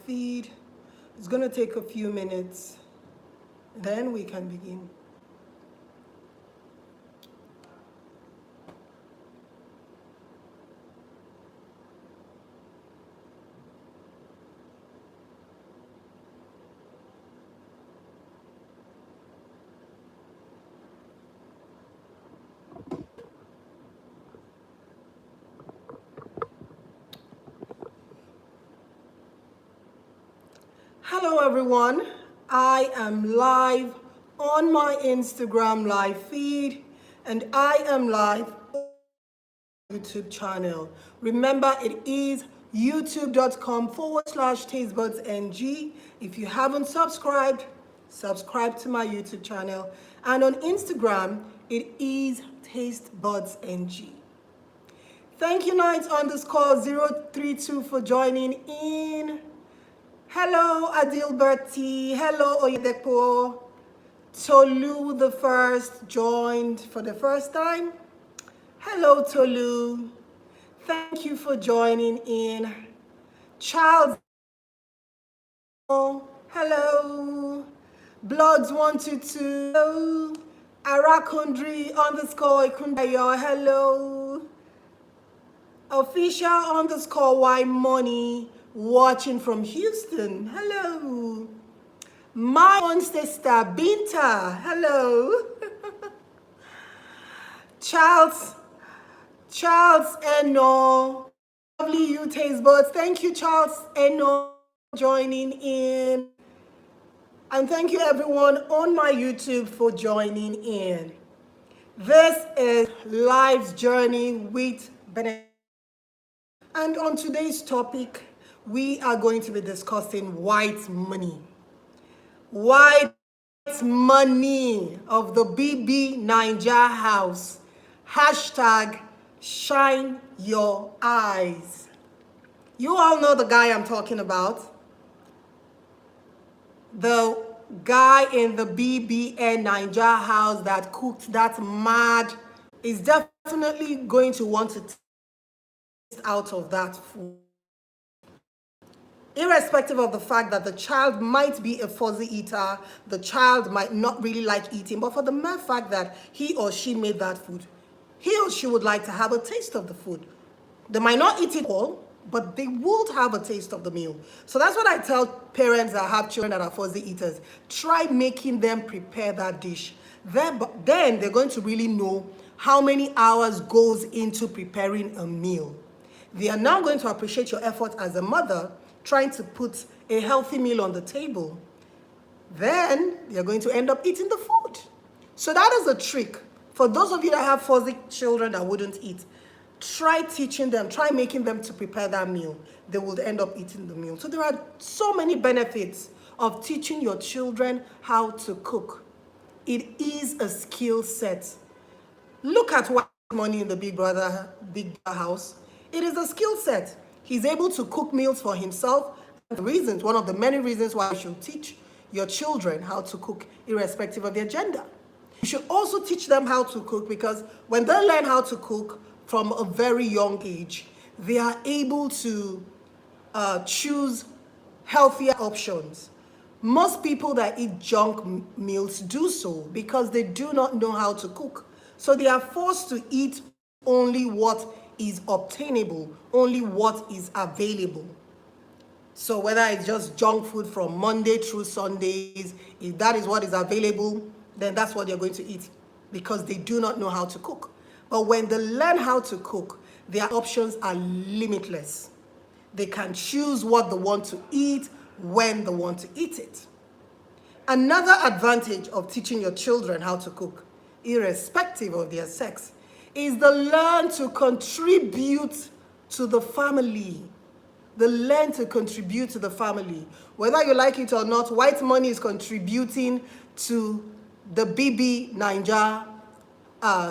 feed. It's going to take a few minutes. Then we can begin. Hello everyone, I am live on my Instagram live feed and I am live on my YouTube channel. Remember, it is youtube.com/tastebudzng. If you haven't subscribed, subscribe to my YouTube channel. And on Instagram, it is Tastebudzng. Thank you Nights_032 for joining in. Hello Adilberti, hello Onyeka. Tolu the first joined for the first time. Hello Tolu, thank you for joining in. Charles, hello. Bloods122, hello. Arakundri_Ikundayo, hello. Official_Y Money, watching from Houston, hello. My own sister Binta, hello. Charles Eno, lovely you Tastebudz. Thank you Charles Eno for joining in, and thank you everyone on my YouTube for joining in. This is Life's Journey with BBNaja, and on today's topic we are going to be discussing white money. White money of the BBNaija house. Hashtag shine your eyes. You all know the guy I'm talking about. The guy in the BBNaija house that cooked that mad is definitely going to want to taste out of that food. Irrespective of the fact that the child might be a fuzzy eater, the child might not really like eating, but for the mere fact that he or she made that food, he or she would like to have a taste of the food. They might not eat it all, but they would have a taste of the meal. So that's what I tell parents that have children that are fuzzy eaters. Try making them prepare that dish. Then they're going to really know how many hours goes into preparing a meal. They are now going to appreciate your effort as a mother trying to put a healthy meal on the table. Then you're going to end up eating the food. So that is a trick. For those of you that have fuzzy children that wouldn't eat, try teaching them, try making them to prepare that meal. They will end up eating the meal. So there are so many benefits of teaching your children how to cook. It is a skill set. Look at White Money in the Big Brother house. It is a skill set. He's able to cook meals for himself. One of the many reasons why you should teach your children how to cook, irrespective of their gender. You should also teach them how to cook, because when they learn how to cook from a very young age, they are able to choose healthier options. Most people that eat junk meals do so because they do not know how to cook. So they are forced to eat only what is obtainable, only what is available. So whether it's just junk food from Monday through Sundays, if that is what is available, then that's what they're going to eat, because they do not know how to cook. But when they learn how to cook, their options are limitless. They can choose what they want to eat, when they want to eat it. Another advantage of teaching your children how to cook, irrespective of their sex, is the learn to contribute to the family. The learn to contribute to the family. Whether you like it or not, White Money is contributing to the BBNaija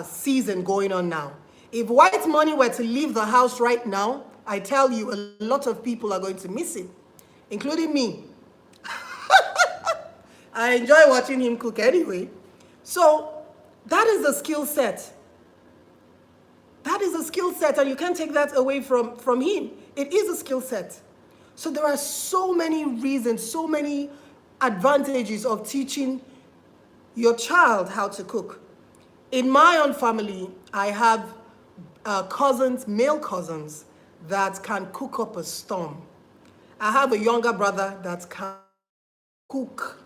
season going on now. If White Money were to leave the house right now, I tell you, a lot of people are going to miss him, including me. I enjoy watching him cook anyway. So that is a skill set. That is a skill set, and you can't take that away from him. It is a skill set. So there are so many reasons, so many advantages of teaching your child how to cook. In my own family, I have cousins, male cousins, that can cook up a storm. I have a younger brother that cook,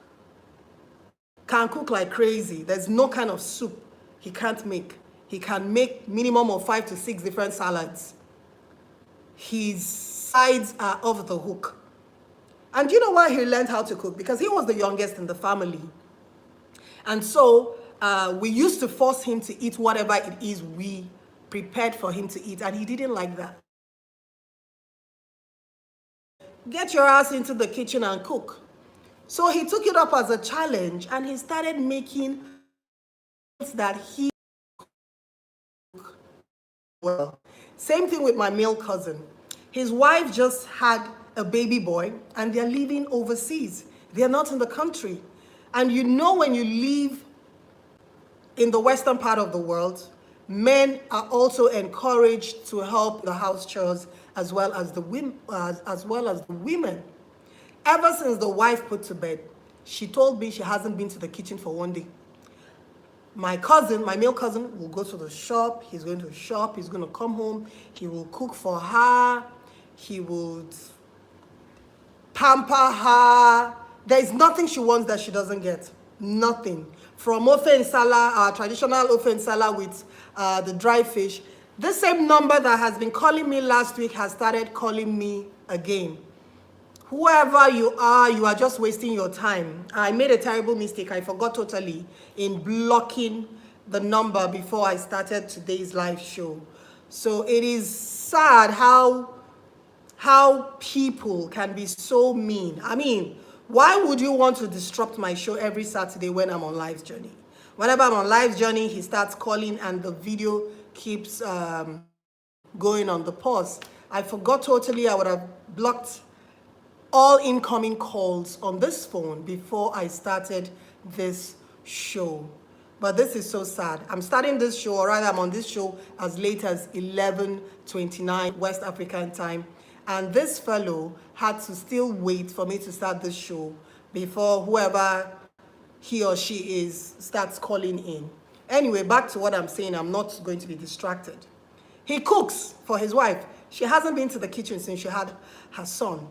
can cook like crazy. There's no kind of soup he can't make. He can make minimum of 5 to 6 different salads. His sides are off the hook. And you know why he learned how to cook? Because he was the youngest in the family. And so we used to force him to eat whatever it is we prepared for him to eat, and he didn't like that. Get your ass into the kitchen and cook. So he took it up as a challenge, and he started making that he well. Same thing with my male cousin. His wife just had a baby boy, and they're living overseas. They're not in the country. And you know, when you live in the western part of the world, men are also encouraged to help the house chores as well as the women. Ever since the wife put to bed, she told me she hasn't been to the kitchen for one day. My cousin, my male cousin, will go to the shop. He's going to shop. He's going to come home. He will cook for her. He would pamper her. There is nothing she wants that she doesn't get. Nothing. From ofe nsala, traditional ofe nsala with the dry fish. This same number that has been calling me last week has started calling me again. Whoever you are just wasting your time. I made a terrible mistake. I forgot totally in blocking the number before I started today's live show. So it is sad how people can be so mean. I mean, why would you want to disrupt my show every Saturday when I'm on live journey? Whenever I'm on live journey, he starts calling and the video keeps going on the pause. I forgot totally. I would have blocked all incoming calls on this phone before I started this show. But this is so sad. I'm starting this show, or rather I'm on this show as late as 11:29 West African time. And this fellow had to still wait for me to start this show before whoever he or she is starts calling in. Anyway, back to what I'm saying. I'm not going to be distracted. He cooks for his wife. She hasn't been to the kitchen since she had her son.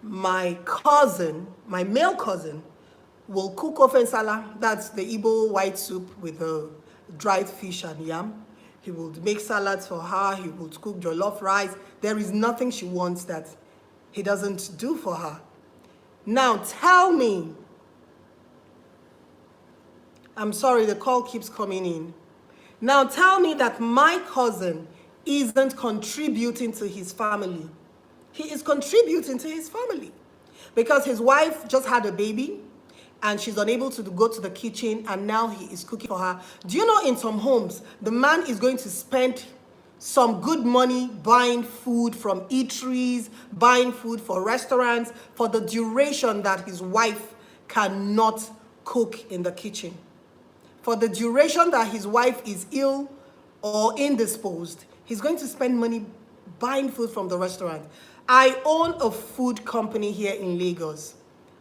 My cousin, my male cousin, will cook ofe nsala. That's the Igbo white soup with the dried fish and yam. He will make salads for her. He will cook jollof rice. There is nothing she wants that he doesn't do for her. Now tell me, I'm sorry, the call keeps coming in. Now tell me that my cousin isn't contributing to his family. He is contributing to his family because his wife just had a baby and she's unable to go to the kitchen, and now he is cooking for her. Do you know, in some homes, the man is going to spend some good money buying food from eateries, buying food for restaurants for the duration that his wife cannot cook in the kitchen. For the duration that his wife is ill or indisposed, he's going to spend money buying food from the restaurant. I own a food company here in Lagos,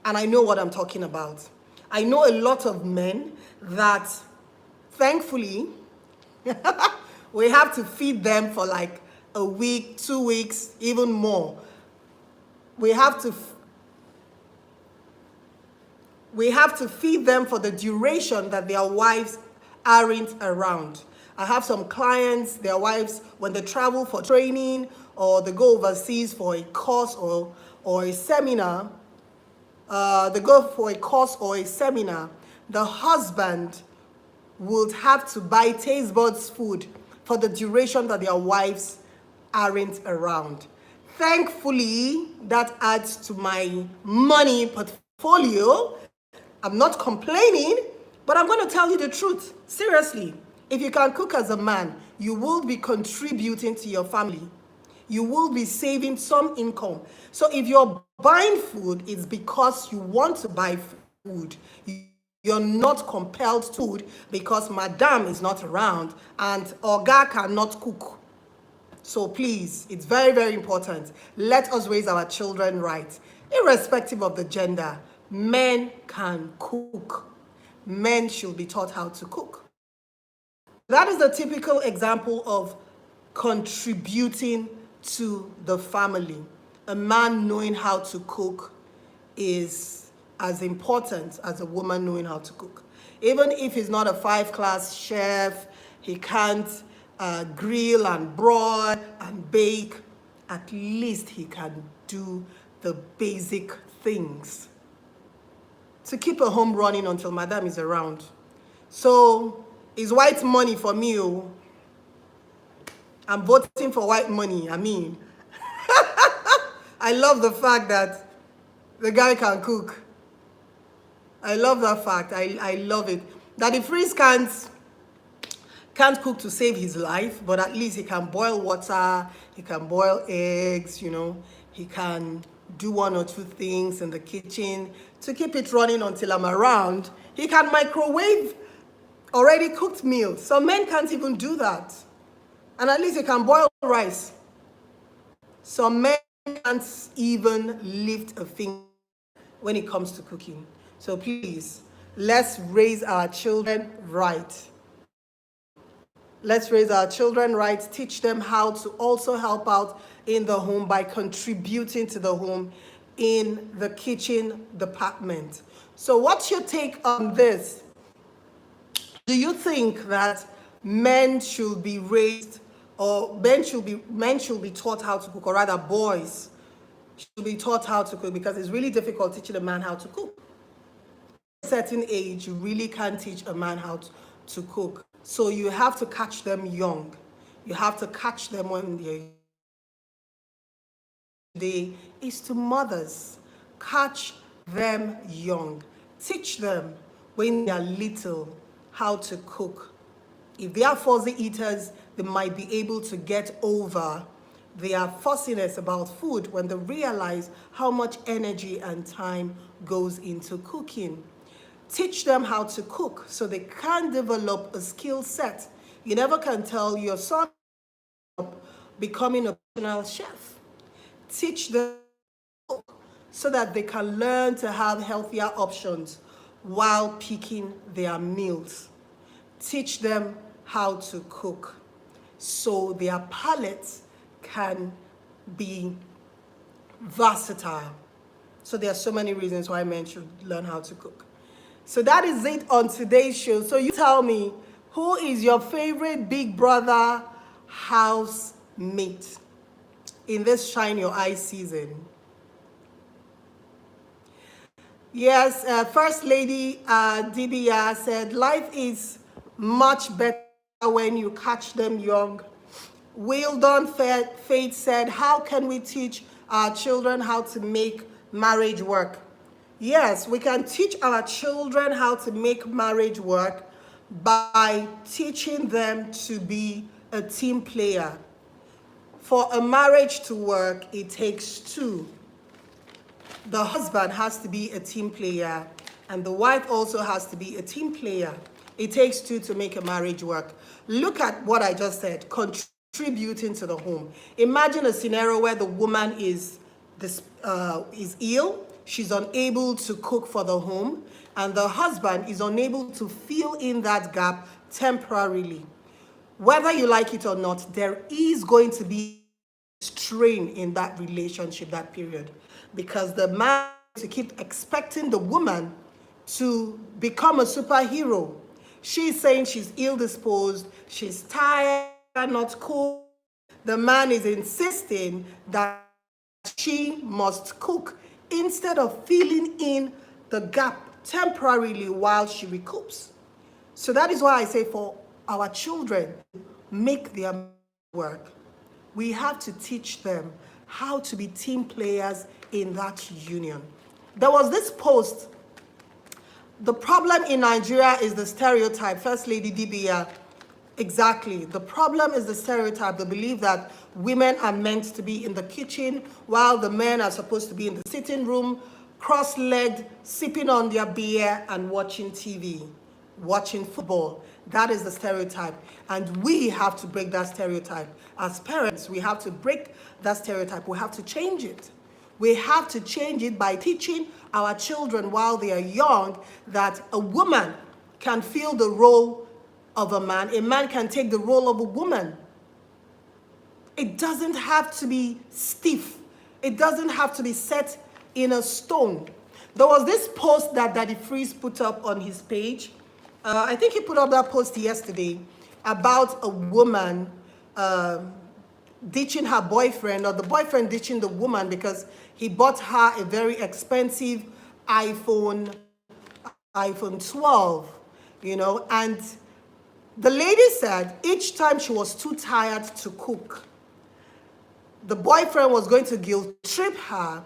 and I know what I'm talking about. I know a lot of men that, thankfully, we have to feed them for like a week, 2 weeks, even more. We have to feed them for the duration that their wives aren't around. I have some clients, their wives, when they travel for training or they go overseas for a course or a seminar, the husband would have to buy Tastebudz food for the duration that their wives aren't around. Thankfully, that adds to my money portfolio. I'm not complaining, but I'm going to tell you the truth. Seriously, if you can cook as a man, you will be contributing to your family. You will be saving some income. So if you're buying food, it's because you want to buy food. You're not compelled to because madam is not around and Oga cannot cook. So please, it's very, very important. Let us raise our children right. Irrespective of the gender, men can cook. Men should be taught how to cook. That is the typical example of contributing to the family. A man knowing how to cook is as important as a woman knowing how to cook. Even if he's not a 5-class chef, he can't grill and broil and bake, at least he can do the basic things to keep a home running until madam is around. So it's white money for me. I'm voting for white money. I mean, I love the fact that the guy can cook. I love that fact. I love it. That the priest can't cook to save his life, but at least he can boil water, he can boil eggs, he can do 1 or 2 things in the kitchen to keep it running until I'm around. He can microwave already cooked meals. Some men can't even do that. And at least he can boil rice. Some men can't even lift a finger when it comes to cooking. So please, let's raise our children right. Let's raise our children right, teach them how to also help out in the home by contributing to the home in the kitchen department. So what's your take on this? Do you think that men should be raised, or men should be taught how to cook, or rather boys should be taught how to cook? Because it's really difficult teaching a man how to cook. At a certain age, you really can't teach a man how to cook. So you have to catch them young. You have to catch them when they're young. Today is to mothers. Catch them young. Teach them when they're little how to cook. If they are fussy eaters, they might be able to get over their fussiness about food when they realize how much energy and time goes into cooking. Teach them how to cook so they can develop a skill set. You never can tell your son becoming a professional chef. Teach them to cook so that they can learn to have healthier options while picking their meals. Teach them how to cook so their palates can be versatile. So there are so many reasons why men should learn how to cook. So that is it on today's show. So you tell me, who is your favorite Big Brother housemate in this Shine Your Eye season? Yes, First Lady Dibia said, life is much better when you catch them young. Wildon Faith said, how can we teach our children how to make marriage work? Yes, we can teach our children how to make marriage work by teaching them to be a team player. For a marriage to work, it takes 2. The husband has to be a team player, and the wife also has to be a team player. It takes 2 to make a marriage work. Look at what I just said, contributing to the home. Imagine a scenario where the woman is ill, she's unable to cook for the home, and the husband is unable to fill in that gap temporarily. Whether you like it or not, there is going to be strain in that relationship, that period, because the man to keep expecting the woman to become a superhero. She's saying she's ill-disposed, she's tired, not cool. The man is insisting that she must cook instead of filling in the gap temporarily while she recoups. So that is why I say for our children, make their work. We have to teach them how to be team players in that union. There was this post. The problem in Nigeria is the stereotype. First Lady Dibia, exactly. The problem is the stereotype, the belief that women are meant to be in the kitchen while the men are supposed to be in the sitting room, cross-legged, sipping on their beer and watching TV, watching football. That is the stereotype. And we have to break that stereotype. As parents, we have to break that stereotype. We have to change it. We have to change it by teaching our children while they are young that a woman can fill the role of a man can take the role of a woman. It doesn't have to be stiff. It doesn't have to be set in a stone. There was this post that Daddy Freeze put up on his page. I think he put up that post yesterday about a woman ditching her boyfriend, or the boyfriend ditching the woman because he bought her a very expensive iPhone 12, you know, and the lady said each time she was too tired to cook, the boyfriend was going to guilt trip her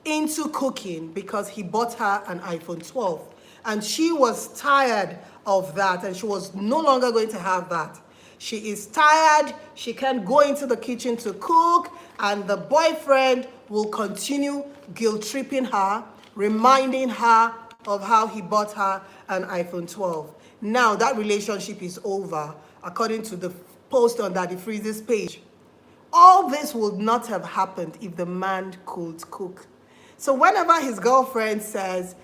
into cooking because he bought her an iPhone 12. And she was tired of that, and she was no longer going to have that. She is tired, she can't go into the kitchen to cook, and the boyfriend will continue guilt-tripping her, reminding her of how he bought her an iPhone 12. Now that relationship is over, according to the post on Daddy Freeze's page. All this would not have happened if the man could cook. So whenever his girlfriend says,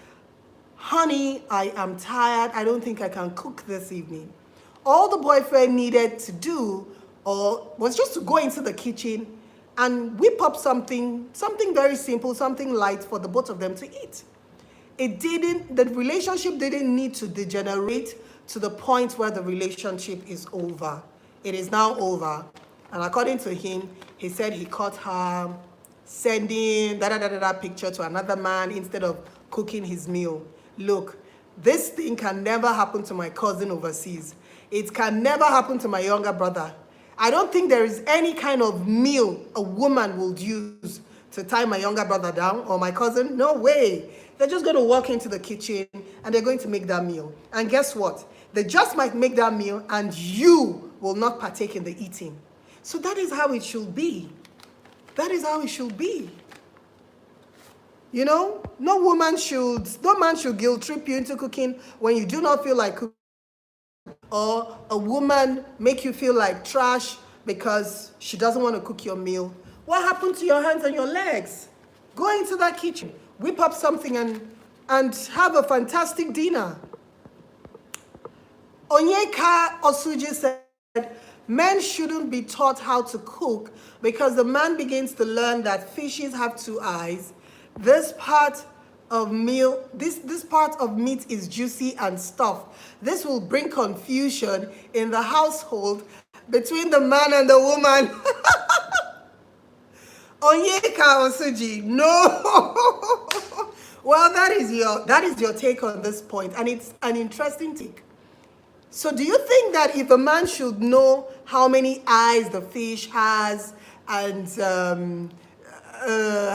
honey, I am tired, I don't think I can cook this evening, all the boyfriend needed to do was just to go into the kitchen and whip up something very simple, something light for the both of them to eat. The relationship didn't need to degenerate to the point where the relationship is over. It is now over. And according to him, he said he caught her sending picture to another man instead of cooking his meal. Look, this thing can never happen to my cousin overseas. It can never happen to my younger brother. I don't think there is any kind of meal a woman will use to tie my younger brother down or my cousin. No way. They're just going to walk into the kitchen and they're going to make that meal. And guess what? They just might make that meal and you will not partake in the eating. So that is how it should be. That is how it should be. You know, no man should guilt trip you into cooking when you do not feel like cooking, or a woman make you feel like trash because she doesn't want to cook your meal. What happened to your hands and your legs? Go into that kitchen, whip up something and have a fantastic dinner. Onyeka Osuji said, men shouldn't be taught how to cook because the man begins to learn that fishes have two eyes. This part of meat is juicy and stuffed. This will bring confusion in the household between the man and the woman. Onyeka Osuji, no. Well, that is your take on this point, and it's an interesting take. So do you think that if a man should know how many eyes the fish has and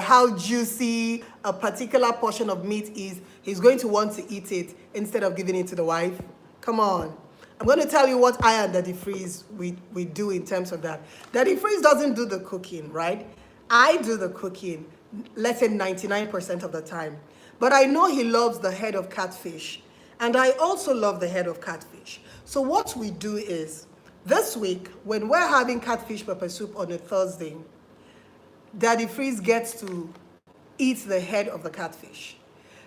how juicy a particular portion of meat is, he's going to want to eat it instead of giving it to the wife? Come on. I'm going to tell you what I and Daddy Freeze we do in terms of that. Daddy Freeze doesn't do the cooking, right? I do the cooking, let's say 99% of the time. But I know he loves the head of catfish. And I also love the head of catfish. So what we do is, this week, when we're having catfish pepper soup on a Thursday, Daddy Freeze gets to eat the head of the catfish.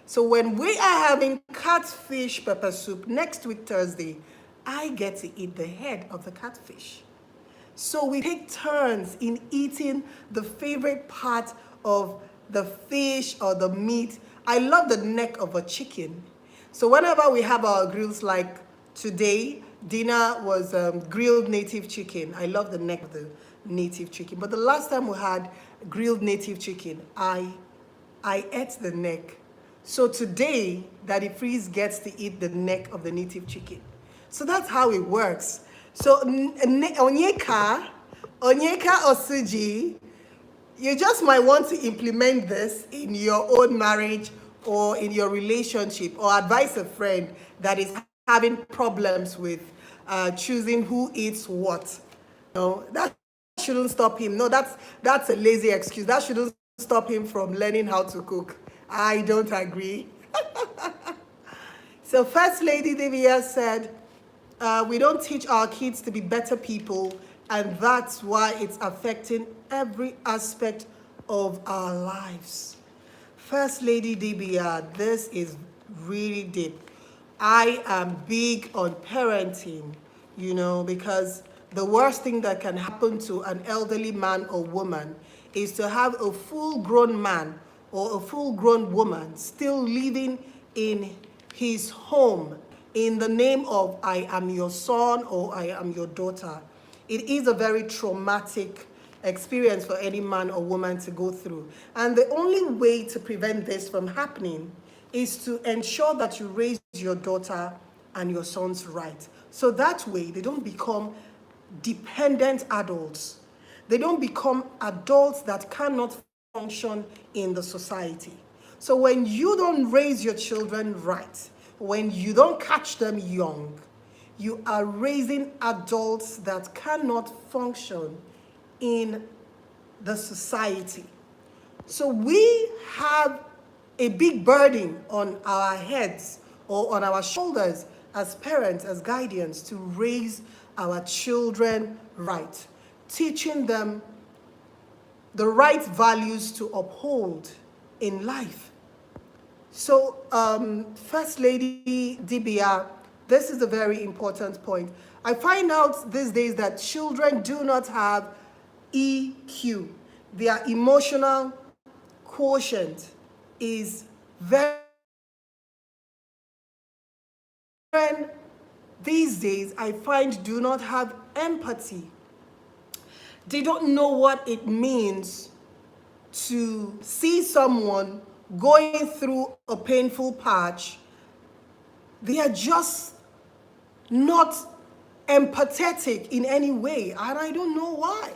So when we are having catfish pepper soup next week Thursday, I get to eat the head of the catfish. So we take turns in eating the favorite part of the fish or the meat. I love the neck of a chicken. So whenever we have our grills, like today, dinner was grilled native chicken. I love the neck of the native chicken. But the last time we had grilled native chicken, I ate the neck. So today, Daddy Freeze gets to eat the neck of the native chicken. So that's how it works. So Onyeka Osuji, you just might want to implement this in your own marriage or in your relationship, or advise a friend that is having problems with choosing who eats what. No, that shouldn't stop him. No, that's a lazy excuse. That shouldn't stop him from learning how to cook. I don't agree. So First Lady Divya said, We don't teach our kids to be better people, and that's why it's affecting every aspect of our lives. First Lady Dibia, this is really deep. I am big on parenting, because the worst thing that can happen to an elderly man or woman is to have a full-grown man or a full-grown woman still living in his home in the name of I am your son or I am your daughter. It is a very traumatic experience for any man or woman to go through. And the only way to prevent this from happening is to ensure that you raise your daughter and your sons right. So that way they don't become dependent adults. They don't become adults that cannot function in the society. So when you don't raise your children right, when you don't catch them young, you are raising adults that cannot function in the society. So we have a big burden on our heads or on our shoulders as parents, as guardians, to raise our children right, teaching them the right values to uphold in life. So, First Lady Dibia, this is a very important point. I find out these days that children do not have EQ. Their emotional quotient is very... These days, I find do not have empathy. They don't know what it means to see someone going through a painful patch. They are just not empathetic in any way, and I don't know why.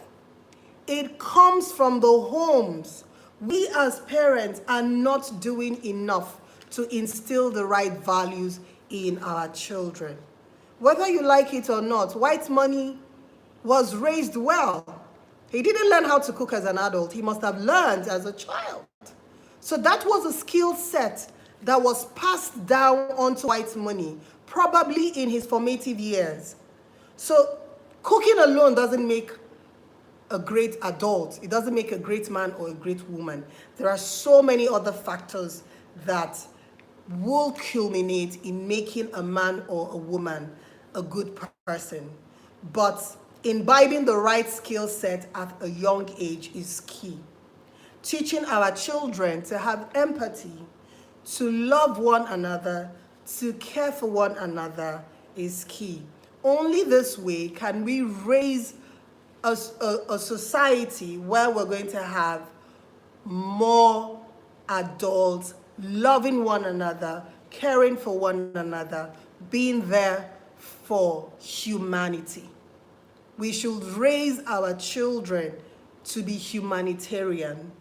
It comes from the homes. We as parents are not doing enough to instill the right values in our children. Whether you like it or not, White Money was raised well. He didn't learn how to cook as an adult. He must have learned as a child. So that was a skill set that was passed down onto White Money, probably in his formative years. So cooking alone doesn't make a great adult. It doesn't make a great man or a great woman. There are so many other factors that will culminate in making a man or a woman a good person. But imbibing the right skill set at a young age is key. Teaching our children to have empathy, to love one another, to care for one another is key. Only this way can we raise a society where we're going to have more adults loving one another, caring for one another, being there for humanity. We should raise our children to be humanitarian.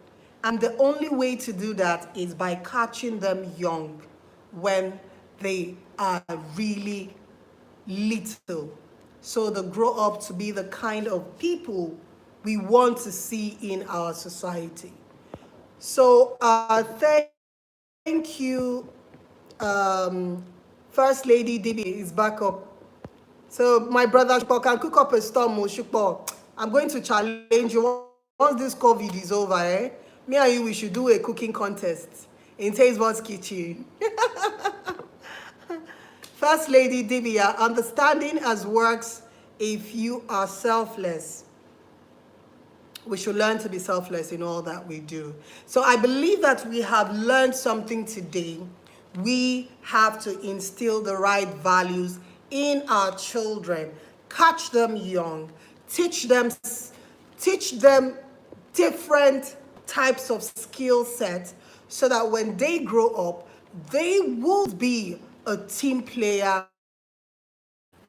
And the only way to do that is by catching them young when they are really little. So they grow up to be the kind of people we want to see in our society. So thank you. First Lady Dibi is back up. So my brother Shukpo can cook up a storm, Shukpo. I'm going to challenge you once this COVID is over, eh? Me and you, we should do a cooking contest in Tastebudz kitchen. First Lady Dibia, understanding as works if you are selfless. We should learn to be selfless in all that we do. So I believe that we have learned something today. We have to instill the right values in our children, catch them young, teach them different types of skill sets so that when they grow up, they will be a team player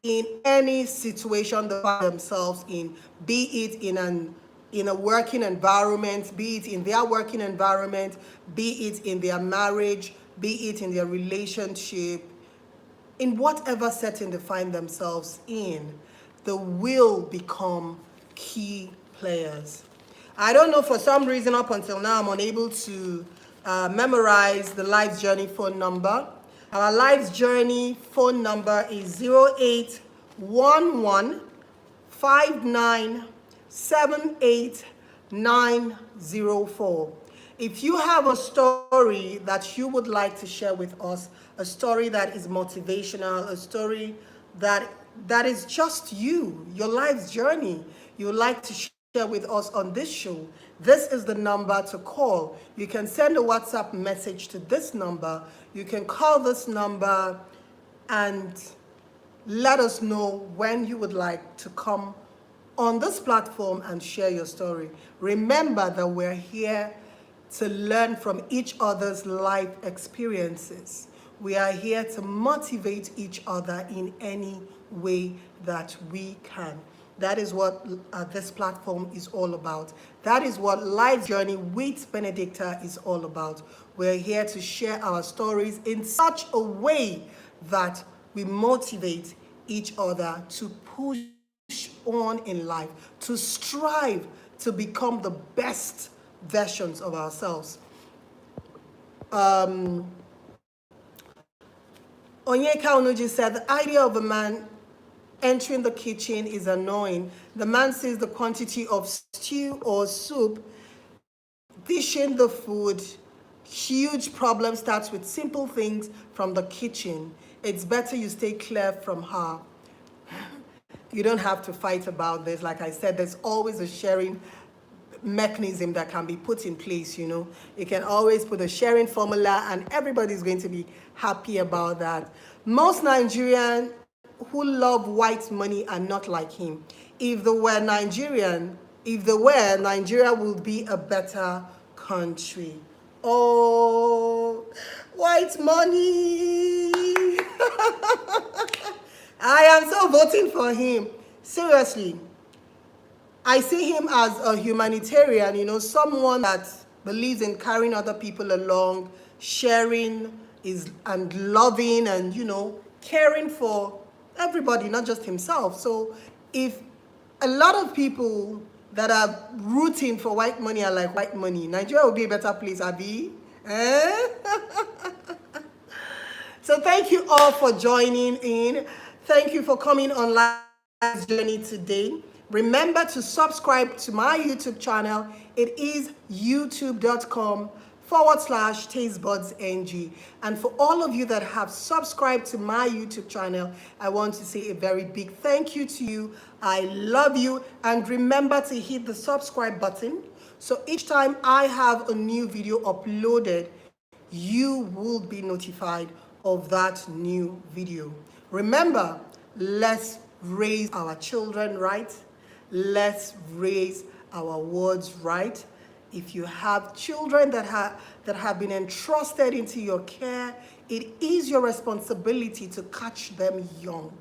in any situation they find themselves in, be it in a working environment, be it in their working environment, be it in their marriage, be it in their relationship, in whatever setting they find themselves in, they will become key players. I don't know, for some reason up until now, I'm unable to memorize the Life's Journey phone number. Our Life's Journey phone number is 11597894. If you have a story that you would like to share with us, a story that is motivational, a story that is just you, your life's journey, you would like to share with us on this show, this is the number to call. You can send a WhatsApp message to this number. You can call this number and let us know when you would like to come on this platform and share your story. Remember that we're here to learn from each other's life experiences. We are here to motivate each other in any way that we can. That is what this platform is all about. That is what Life Journey with Benedicta is all about. We're here to share our stories in such a way that we motivate each other to push on in life, to strive to become the best versions of ourselves. Onyeka Onuji said, the idea of a man entering the kitchen is annoying. The man sees the quantity of stew or soup, dishing the food. Huge problem starts with simple things from the kitchen. It's better you stay clear from her. You don't have to fight about this. Like I said, there's always a sharing mechanism that can be put in place. You can always put a sharing formula and everybody's going to be happy about that. Most Nigerians who love white money are not like him. If they were, Nigeria would be a better country. Oh, white money. I am so voting for him. Seriously. I see him as a humanitarian, someone that believes in carrying other people along, sharing and loving and, caring for everybody, not just himself. So if a lot of people that are rooting for white money are like white money, Nigeria will be a better place, Abi. So thank you all for joining in. Thank you for coming on Life's Journey today. Remember to subscribe to my YouTube channel. It is youtube.com/TastebudzNG. And for all of you that have subscribed to my YouTube channel, I want to say a very big thank you to you. I love you. And remember to hit the subscribe button. So each time I have a new video uploaded, you will be notified of that new video. Remember, let's raise our children right. Let's raise our words right. If you have children that have been entrusted into your care, it is your responsibility to catch them young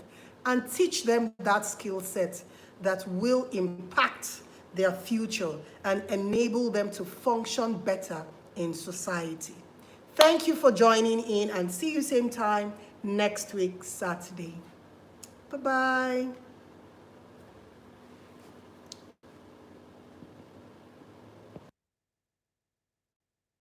and teach them that skill set that will impact their future and enable them to function better in society. Thank you for joining in and see you same time next week, Saturday. Bye-bye.